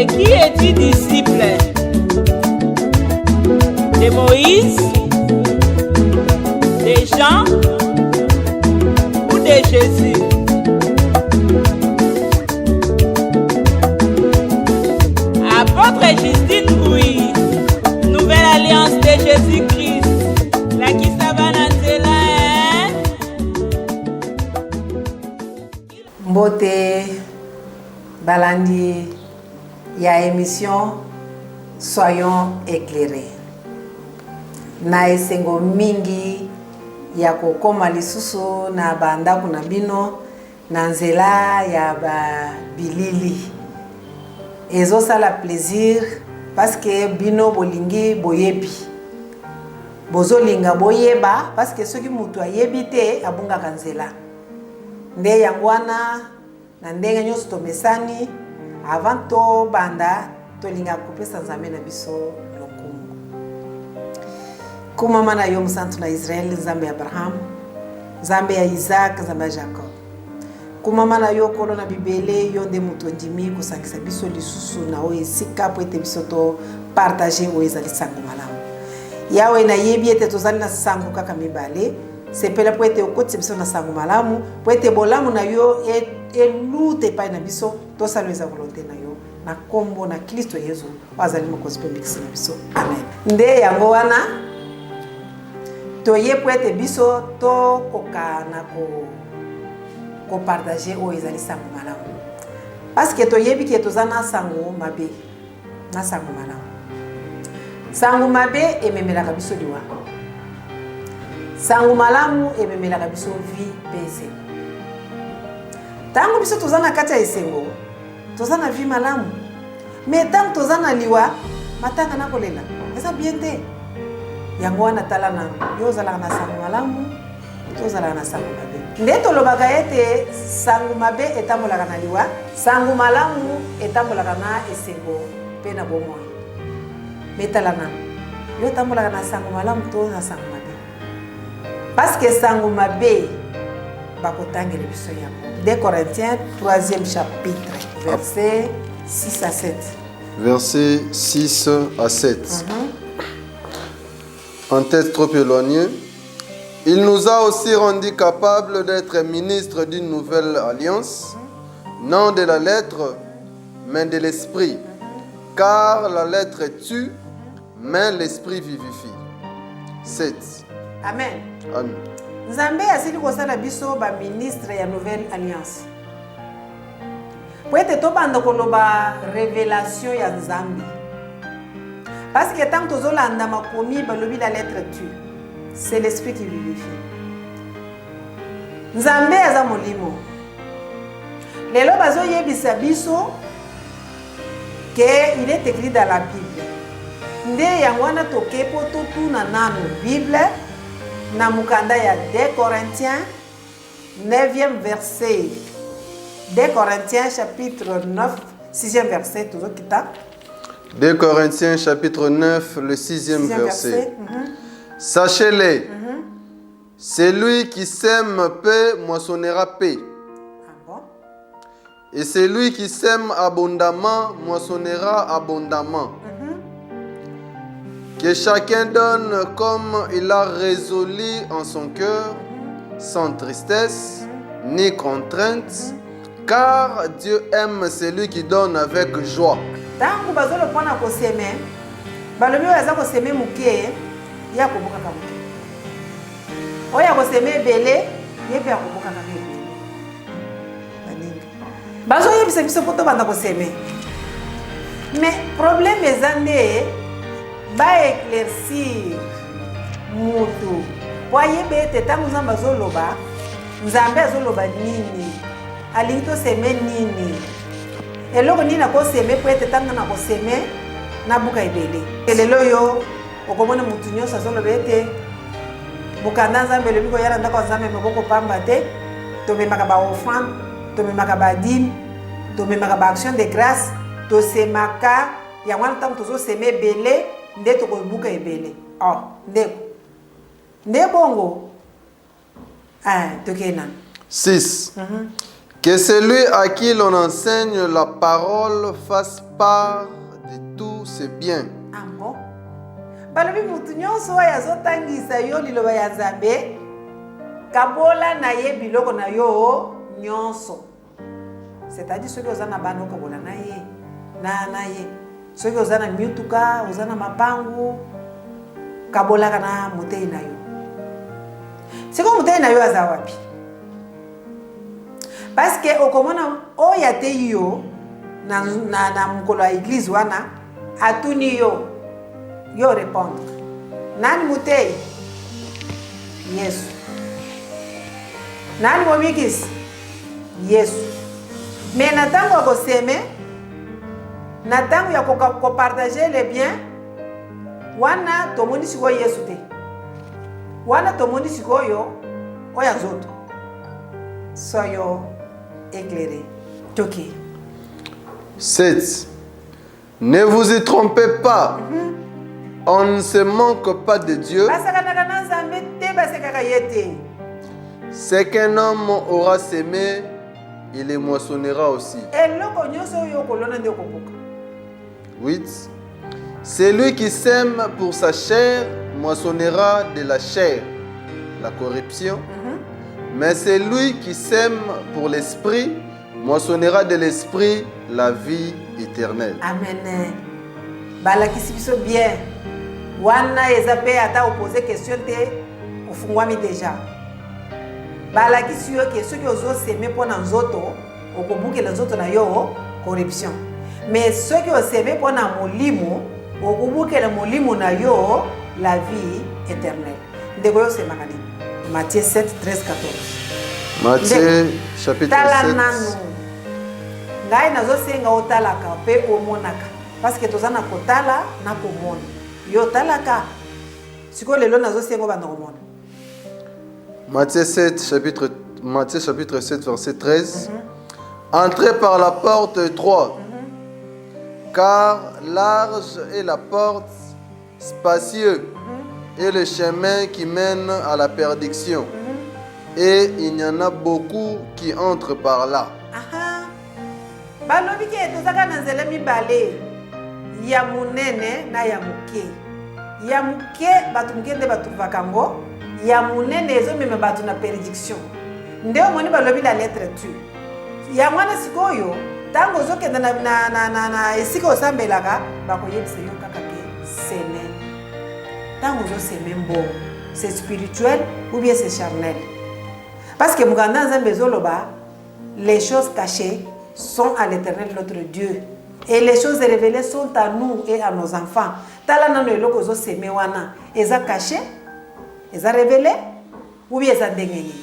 de qui es-tu disciple? De Moïse, de Jean ou de Jésus? Apôtre Justine, oui. Nouvelle alliance de Jésus-Christ. La qui s'abanantela, hein? Mbote balandi ya émission Soyons éclairés. Na esengo mingi ya kokoma lisusu na bandako na bino na nzela ya ba bilili. Ezo sala plaisir parce que bino bolingi boyebi. Bozolinga boyeba parce que soki mutu ayebi te abungaka nzela. Nde yango wana na ndenge nyonso tomesani avant to banda tolinga kopesa nzambe na biso lokumu. Kumama na yo musantu na Israel, nzambe ya Abraham, nzambe ya Isaac, nzambe ya Jacob. Kumama na yo kolo na bibele yo nde mutu ndimi kosangisa biso lisusu na o esika po ete biso to partager o ezali sango malamu. Yawe na yebi ete tozali na sango kaka mibale. Sepela po ete okotisa biso na sango malamu, po ete bolamu na yo elute epai na biso, tosala eza volonté na yo na kombo na Kristo Yesu azali mokonzi mpe mbikisi na biso. Amen. Nde yango wana toye po ete biso tokoka na kopartage oyo ezali sango malamu. Parce que toyebi ke toza na sango mabe, na sango malamu. Sango mabe ememelaka biso liwa. Sango malamu ememelaka biso vie pe esengo. Tango biso toza na kati ya esengo, toza na vie malamu. Mais tango toza na liwa, matanga na kolela. Eza bien te. Yango wana tala na yo ozalaka na sango malamu, tozalaka na sango mabe. Nde tolobaka ete sango mabe etambolaka na liwa, sango malamu etambolaka na esengo pe na bomoi. Metala na yo tambolaka na sango malamu to na sango mabe. Parce que sango mabe bakotangele biso yango. 2 Corinthiens 3e chapitre verset 6 à 7. Verset 6 à 7. En texte trop éloigné. Il nous a aussi rendu capables d'être ministres d'une nouvelle alliance, non de la lettre, mais de l'esprit. Car la lettre tue, mais l'esprit vivifie. 7. Amen. Amen. Nzambe asili kosala biso ba ministre ya nouvelle alliance. Po ete tobanda koloba révélation ya Nzambe. Parce que tant que tozolanda makomi balobi la lettre tue, c'est l'esprit qui vivifie. Nzambe aza molimo. Lelo bazoyebisa biso que il est écrit dans la Bible. Nde yango wana toke po totuna nanu Bible. Na mukanda ya 2 Corinthiens 9e verset. 2 Corinthiens chapitre 9 6e verset toujours kita. 2 Corinthiens chapitre 9 le 6e verset. Sachez-les. Celui qui sème paix moissonnera paix. Ah bon? Et celui qui sème abondamment moissonnera abondamment. Que chacun donne comme il a résolu en son cœur, sans tristesse ni contrainte, car Dieu aime celui qui donne avec joie. Tangu bazolo pona ko seme, balobi oza ko seme muke, ya ko buka kamuke. Oya ko seme belé, yebi ya ko buka kamuke. Baninga. Bazo yebi se biso poto banda ko seme. Mais problème ezande ba éclaircir mutu. Voyez bete tangu nzamba zoloba, nzambe azoloba nini? Alingi to seme nini? Eloko nini na ko seme po ete tanga na ko seme na buka ebele. Elelo yo okomona mutu nyonso azoloba ete bukanda nzambe lobi ko yala ndako nzambe maboko pamba te, to memaka ba offrande, to memaka ba dîme, to memaka ba action de grâce, to semaka ya wana tangu tozo seme ebele. Nde to kobuka ebele. Ndeko. Nde bongo. Tokena. 6. Que celui à qui l'on enseigne la parole fasse part de tous ses biens. Ah bon? Balobi mutu nyonso oyo azotangisa yo liloba ya Nzambe kabola na ye biloko na yo nyonso. C'est-à-dire soki oza na bana okabola na ye. Soki oza na mituka, oza na mapangu, kabolaka na motei na yo. Siko motei na yo aza wapi? Parce que okomona oyo atei yo na mokolo ya église wana atuni yo répondre. Nani motei? Yesu. Nani momikisi? Yesu. Mais na tango ya koseme, na tango ya kopartager les biens, wana tomoni sikoyo Yesu te. Wana tomoni sikoyo oya zoto. Soyo éclairé. Toki. 7. Ne vous y trompez pas. On ne se manque pas de Dieu. Ce qu'un homme aura semé, il les moissonnera aussi. 8. Celui qui sème pour sa chair moissonnera de la chair la corruption. Mais celui qui sème pour l'esprit moissonnera de l'esprit la vie éternelle. Amen. Balakisi biso bien. Wana ezape ata opposer question te ofungwami déjà. Balakisi yo ke soki ozo seme pona nzoto okobukela nzoto na yo corruption. Mais soki oseme pona molimo okobukela molimo na yo la vie éternelle. Ndeko yo semaka nini? Matthieu 7, 13, 14. Matthieu chapitre 7. Ngai nazosenga otalaka pe omonaka. Parce que tozana kotala na komona. Yo talaka. Siko lelo nazosenga banda komona. Matthieu chapitre 7 verset 13. Entrez par la porte étroite. Car large est la porte, spacieux est le chemin qui mène à la perdition. Et il y en a beaucoup qui entrent par là. Balobi ke tozaka na nzela mibale ya munene na ya muke. Ya muke batu muke nde batu vakango, ya munene ezo meme batu na perdiction. Nde omoni balobi la lettre tu. Ya mwana sikoyo tango zokenda na esika osambelaka bakoyebisa yo kaka ke seme. Tango zo seme mbo, c'est spirituel ou bien c'est charnel. Parce que mukanda Nzambe zoloba, les choses cachées sont à l'Éternel notre Dieu. Et les choses révélées sont à nous et à nos enfants. Tala nano eloko zo seme wana, eza caché, eza révélé ou bien eza ndengeni.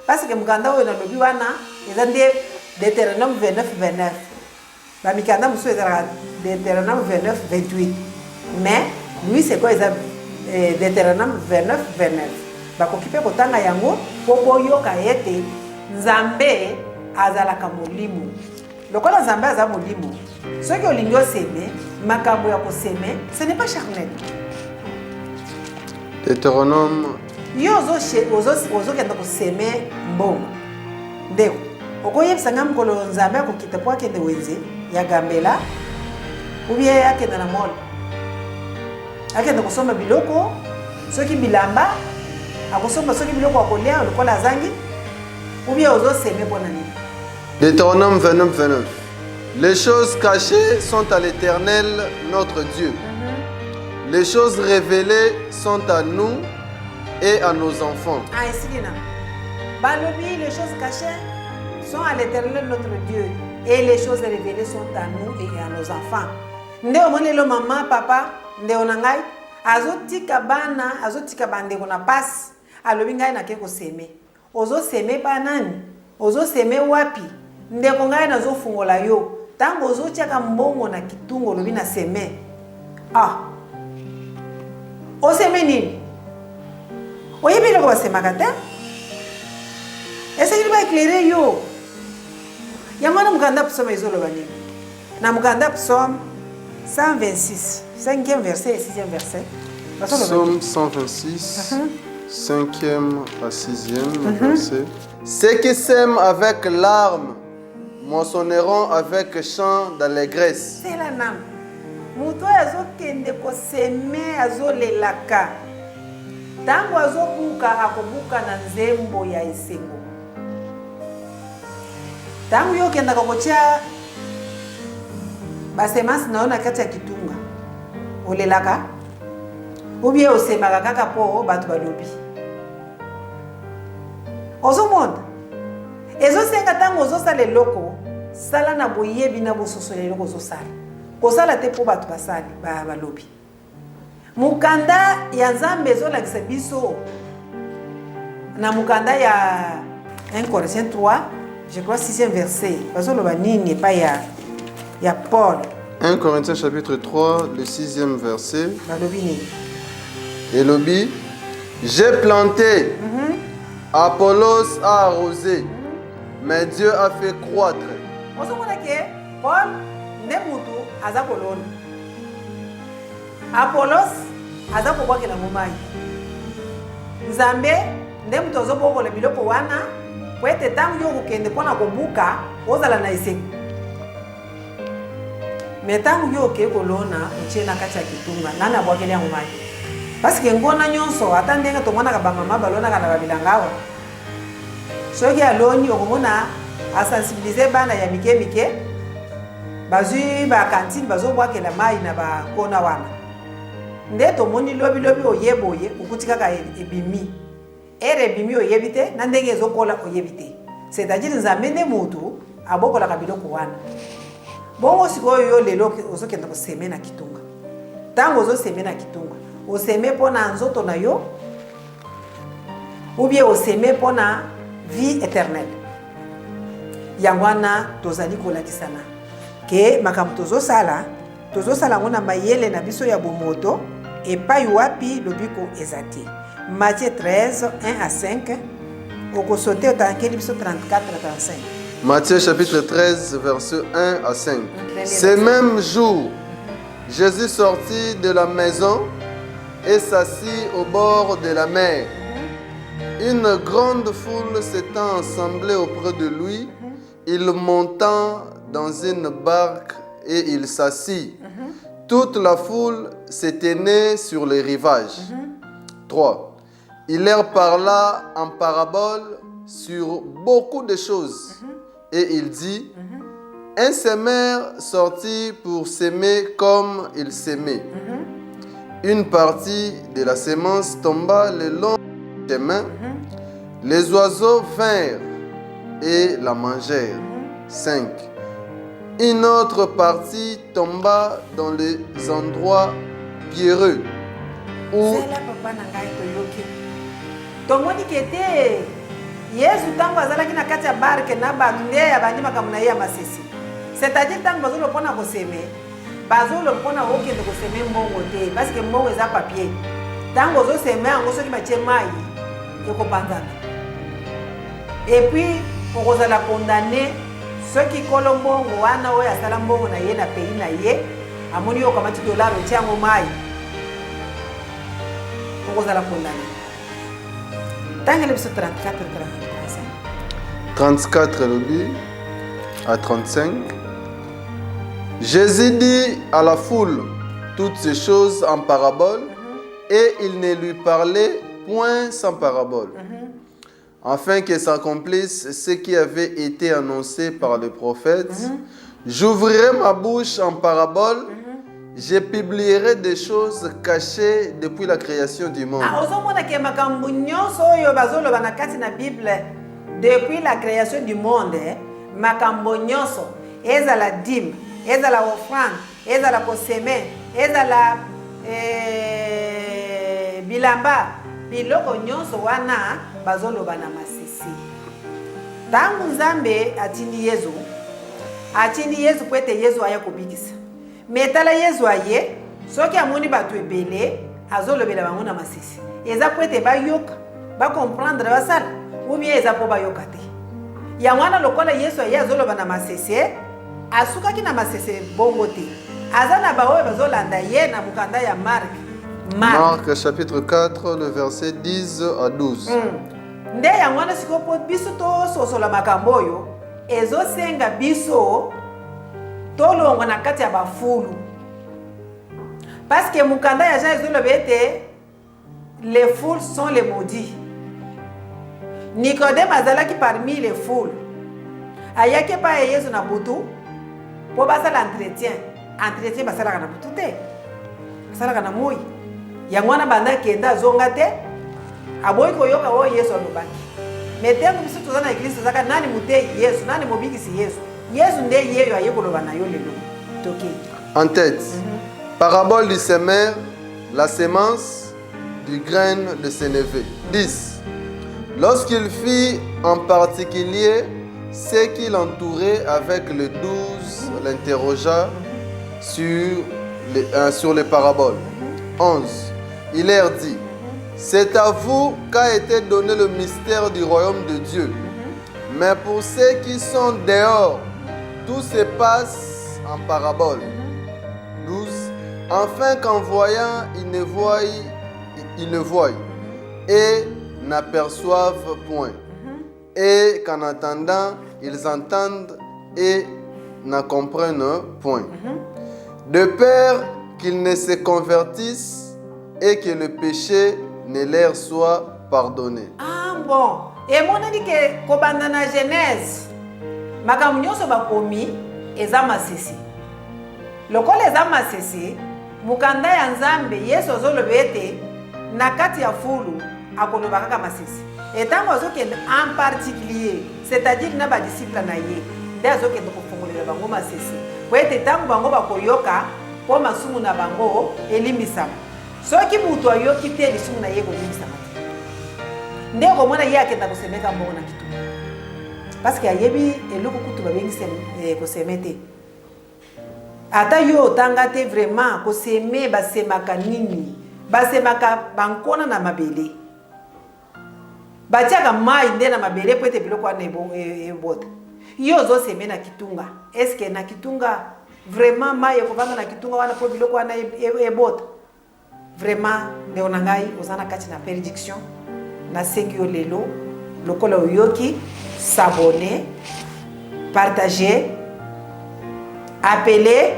Parce que mukanda oyo na lobi wana, eza nde Deutéronome 29, 29. Ba mikanda musu eza Deutéronome 29, 28. Mais lui c'est quoi eza Deutéronome 29, 29. Bakokipe kotanga yango po boyoka ete Nzambe azalaka molimo. Lokola Nzambe aza molimo, soki olingi oseme makambo ya koseme, ce n'est pas charnel. Deutéronome. Yo ozokenda koseme mbongo. Ndeko okoyebisa nga mokolo Nzambe akokita po akende wenze ya gambela ou bien akenda na mall. Akenda kosomba biloko, soki bilamba akosomba soki biloko akolia lokola azangi ou bien ozoseme pona nini. Deutéronome 29, 29. Les choses cachées sont à l'Éternel notre Dieu. Les choses révélées sont à nous et à nos enfants. Ah, ici, Balobi, les choses cachées sont à l'Éternel notre Dieu et les choses révélées sont à nous et à nos enfants. Nde omonelo mama, papa, nde onangai, azotika bana, azotika bande kona passe, alobi ngai na keko seme. Ozo seme banani, ozo seme wapi, nde kongai na zo fungola yo, tango ozo tiaka mbongo na kitungo lobi na seme. Ah, o seme nini? Oyebi loko basemaka te? Ese ba éclairer yo. Yamana mukanda psaume izoloba nini? Na mukanda psaume 126, 5e verset et 6e verset. Psaume 126, 5e à 6e verset. Ceux qui sèment avec larmes moissonneront avec chant d'allégresse. C'est la nam. Muto azokende koseme azolelaka. Tango azobuka akobuka na nzembo ya esengo. Tango yokenda kokotia basemasi naona kati ya kitunga. Olelaka. Ubie osemaka kaka po batu balobi. Ozomona. Ezosenga tango ozosala eloko, sala na boyebi na bososolo eloko ozosala. Kosala te po batu basali balobi. Mukanda ya Nzambe ezolakisa biso na mukanda ya 1 Corinthiens 3, je crois 6e verset. Bazoloba nini pa ya Paul. 1 Corinthiens chapitre 3, le 6e verset. Balobi nini? Elobi, j'ai planté, Apollos a arrosé, mais Dieu a fait croître. Ozomona ke Paul nde mutu aza kolona. Apollos aza kobwakela momai. Nzambe nde mutu azobokola biloko wana po ete ntango yo kokende mpona kobuka ozala na esengo. Me ntango yo okei kolona otie na kati ya kitunga nani abwakeli yango mai. Parce ngona nyonso ata ndenge tomonaka bamama balonaka na babilanga awa. Soki aloni okomona asensibilize bana ya mike bazwi bakantine bazobwakela mai na bakona wana. Nde tomoni lobi oyeboye okuti kaka ebimi. Ebimi oyebi te na ndenge ezokola oyebi te. C'est-à-dire Nzambe nde mutu abokolaka biloko wana. Bongo sikoyo yo lelo ozokenda koseme na kitunga. Tango ozoseme na kitunga, oseme pona nzoto na yo ou bien oseme pona vie éternelle. Yangwana tozali kolakisana ke makambo tozosala ngona mayele na biso ya bomoto epai wapi lobiko ezati. Matthieu 13, 1 à 5. Okosote otankeli biso 34 à 35. Matthieu chapitre 13, verset 1 à 5. Ce même jour, Jésus sortit de la maison et s'assit au bord de la mer. Une grande foule s'étant assemblée auprès de lui, il monta dans une barque et il s'assit. Toute la foule s'éteignait sur les rivages. 3. Il leur parla en parabole sur beaucoup de choses. Et il dit, un semeur sortit pour s'aimer comme il s'aimait. Une partie de la semence tomba le long du chemin. Les oiseaux vinrent et la mangèrent. 5. Une autre partie tomba dans les endroits pierreux. Où Yesu tango azalaki na kati ya barke na bato nde abandi makambo na ye ya masisi. C'est-à-dire tango bazolo mpona koseme, bazolo mpona okende koseme mbongo te, parce que mbongo eza papier. Tango ozoseme yango soki batie mai ekopanzana. Et puis okozala condamné soki kolo mbongo wana oyo asala mbongo na ye na pays na ye amoni yo kamati dollar otie yango mai okozala condamné. Tango le biso 34 lobby à 35. Jésus dit à la foule toutes ces choses en parabole et il ne lui parlait point sans parabole, afin que s'accomplisse ce qui avait été annoncé par le prophète. J'ouvrirai ma bouche en parabole, je publierai des choses cachées depuis la création du monde. Depuis la création du monde, makambo nyonso, ezala dîme, ezala offrande, ezala koseme, ezala bilamba, biloko nyonso wana bazoloba na masisi. Tangu Nzambe atindi Yesu kwete Yesu aya kobikisa. Metala Yesu aye, soki amoni batu ebele, azolobela bango na masisi. Eza kwete bayoka, ba comprendre basala. Ou bien eza po bayoka te. Yangwana lokola Yesu aye azoloba na masese, asukaki na masese bongo te. Aza na baoyo bazolanda ye na mukanda ya Mark Marc chapitre 4, le verset 10 à 12. Nde yango wana sikoyo po biso tososola makambo oyo ezosenga biso tolongwa na kati ya bafulu. Parce que mukanda ya Jean ezoloba ete les foules sont les maudits. Nicodème azalaki parmi les foules. Ayaki pa Yesu na butu po basala entretien. Entretien basalaka na butu te. Basalaka na moi. Yango wana banda kenda zonga te. Aboyi koyoka oyo Yesu alobaki. Metengo biso toza na église zaka nani mute Yesu, nani mobikisi Yesu. Yesu nde yeyo ayekoloba na yo lelo. Toki. En tête. Parabole du semeur, la sémence du grain de sénévé. 10. Lorsqu'il fit en particulier ceux qui l'entouraient avec le 12, l'interrogea sur les paraboles. 11. Il leur dit, c'est à vous qu'a été donné le mystère du royaume de Dieu. Mais pour ceux qui sont dehors, tout se passe en parabole. 12. Afin qu'en voyant, ils ne voient et n'aperçoivent point. Et qu'en entendant, ils entendent et n'en comprennent point. De peur qu'ils ne se convertissent et que le péché ne leur soit pardonné. Ah bon. Et mon dit que kobanda na Genèse, makambo nyonso bakomi eza masisi. Lokola eza masisi, mukanda ya Nzambe Yesu azoloba ete na kati ya fulu akoloba kaka masisi. Etango azokende en particulier, c'est-à-dire na ba disciple na ye, nde azokende kofungolela bango masisi. Po ete tango bango bakoyoka po masumu na bango elimbisama. Soki mutu ayoki te lisumu na ye kolimbisama te. Nde komona ye akenda kosemeka mbongo na kitu. Parce que ayebi eloko kutu babengisi kosemete. Ata yo otanga te vraiment koseme basemaka nini? Basemaka bankona na mabele. Batiaka mai nde na mabele po ete biloko wana ebota. Yo ozoseme na kitunga. Est-ce que na kitunga vraiment mai ekovanga na kitunga wana po biloko wana ebota? Vraiment nde onangai ozana kati na perdiction. Na sengi yo lelo lokola oyoki s'abonner, partager, appeler,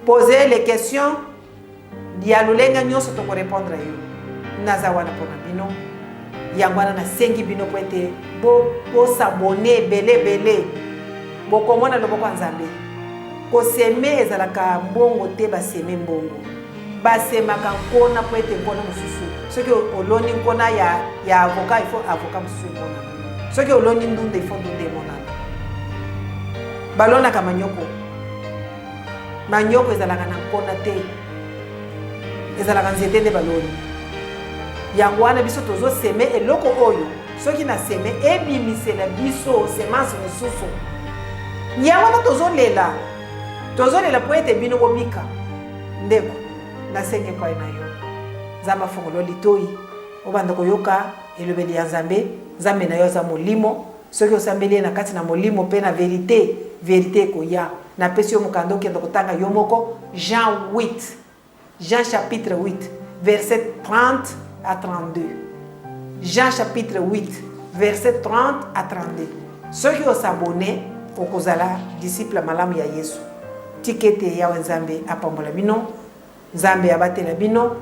poser les questions. Dialolenga nyonso toko répondre yo. Naza wana pona bino. Yangwana na sengi bino po ete bo s'abonner belé. Bo komona loboko Nzambe. Ko seme ezalaka mbongo te ba seme mbongo. Ba semaka nkona po ete nkona mususu. Soki oloni nkona ya avocat, il faut avocat mususu nkona. Soki oloni ndunde, il faut ndunde mona. Balona ka manyoko. Manyoko ezalaka na nkona te. Ezalaka nzete nde baloni. Yango wana biso tozo seme eloko oyo. Soki na seme ebimisela biso semence mususu. Yango na tozo lela. Tozo lela po ete bino bobika. Ndeko na senge kwa na yo. Zamba fongolo litoi. Obanda koyoka elobeli ya Nzambe. Nzambe na yo za molimo. Soki osambeli na kati na molimo pe na vérité koya. Na pesi yo mukando kendo kotanga yo moko Jean 8. Jean chapitre 8 verset 30 à 32. Jean chapitre 8 verset 30 à 32. Ceux qui ont s'abonné au kozala disciple malamu ya Yesu. Tikete ya Nzambe apambola bino. Nzambe abatela bino.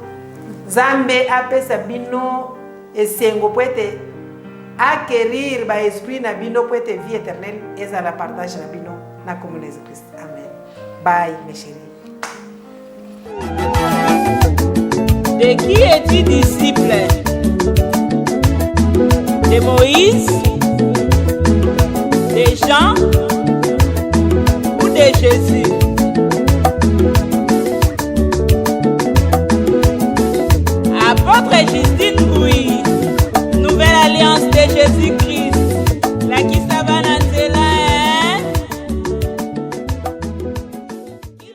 Nzambe apesa bino esengo po ete acquérir ba esprit na bino po ete vie éternelle ezala partage na bino na communauté de Christ. Amen. Bye mes chéris. De qui es-tu disciple? De Moïse? De Jean? Ou de Jésus? Apôtre Justine Bouy, Nouvelle Alliance de Jésus-Christ.